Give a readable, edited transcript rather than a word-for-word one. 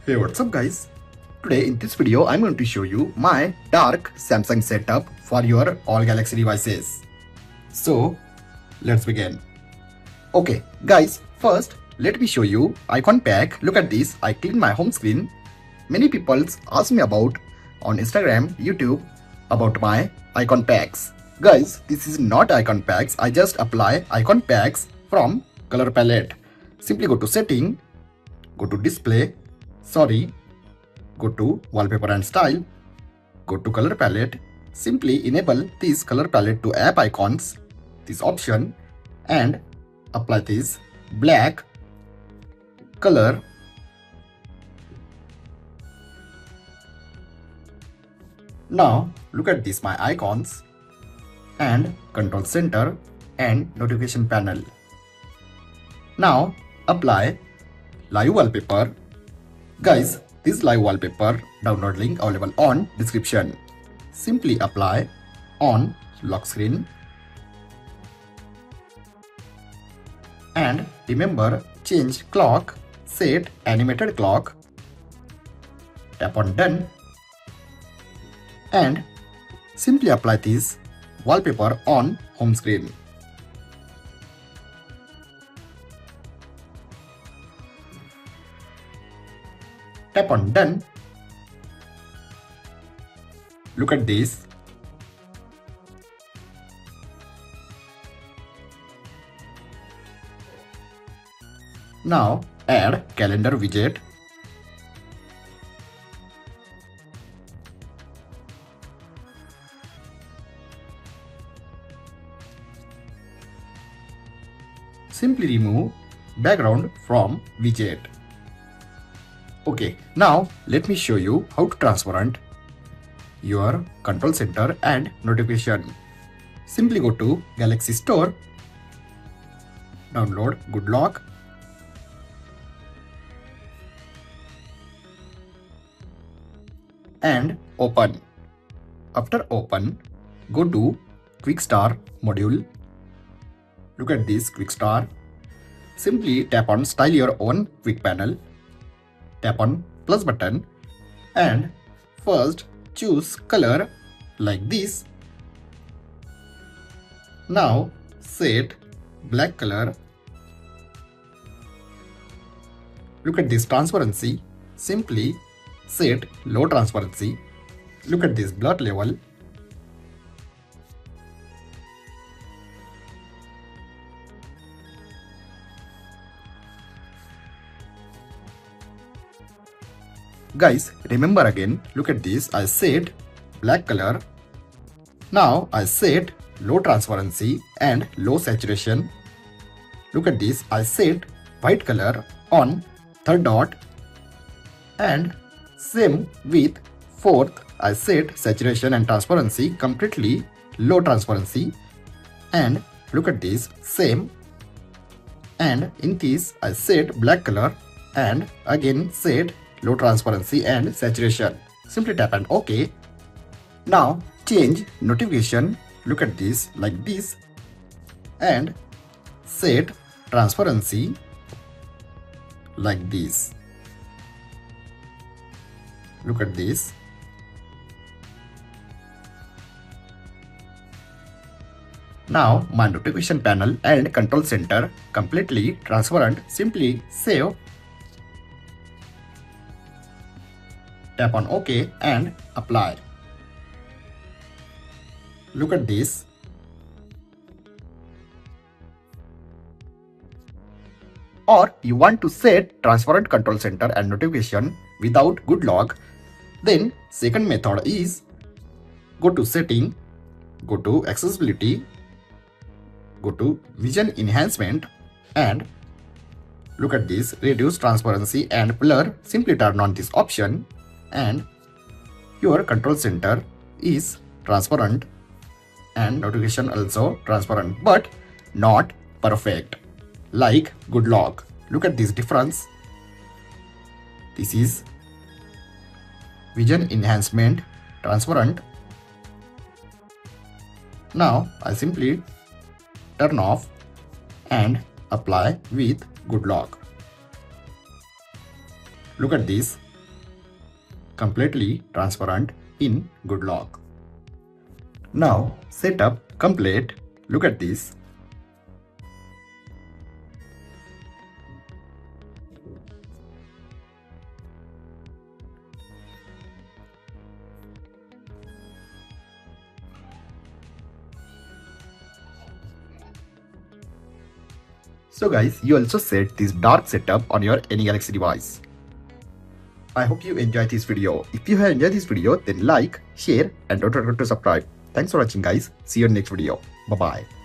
Hey, what's up guys? Today in this video I'm going to show you my dark Samsung setup for your all Galaxy devices. So let's begin. Okay guys, first let me show you icon pack. Look at this, I clean my home screen. Many people ask me about on Instagram, YouTube about my icon packs. Guys, this is not icon packs, I just apply icon packs from color palette. Simply go to setting, go to display, go to wallpaper and style, go to color palette, simply enable this color palette to app icons, this option, and apply this black color. Now look at this my icons and control center and notification panel. Now apply live wallpaper. Guys, this live wallpaper download link available on description. Simply apply on lock screen. And remember, change clock, set animated clock. Tap on done. And simply apply this wallpaper on home screen. Tap on done. Look at this. Now add calendar widget. Simply remove background from widget. Okay, now let me show you how to transparent your control center and notification. Simply go to Galaxy Store, download Good Lock, and open. After open, go to Quick Start module. Look at this Quick Start. Simply tap on Style Your Own Quick Panel. Tap on plus button and first choose color like this. Now set black color. Look at this transparency. Simply set low transparency. Look at this blur level. Guys, remember again, look at this, I set black color. Now I set low transparency and low saturation. Look at this, I set white color on third dot and same with fourth, I set saturation and transparency completely low transparency, and look at this same, and in this I set black color and again set low transparency and saturation. Simply tap and OK. Now change notification. Look at this like this and set transparency like this. Look at this. Now my notification panel and control center completely transparent. Simply save. Tap on OK and apply. Look at this. Or you want to set transparent control center and notification without good lock, then second method is go to setting, go to accessibility, go to vision enhancement and look at this reduce transparency and blur. Simply turn on this option and your control center is transparent and notification also transparent, but not perfect like good lock. Look at this difference. This is vision enhancement transparent. Now I simply turn off and apply with good lock. Look at this, completely transparent in good lock. Now setup complete. Look at this. So guys, you also set this dark setup on your any Galaxy device. I hope you enjoyed this video. If you have enjoyed this video, then like, share and don't forget to subscribe. Thanks for watching guys. See you in next video. Bye bye.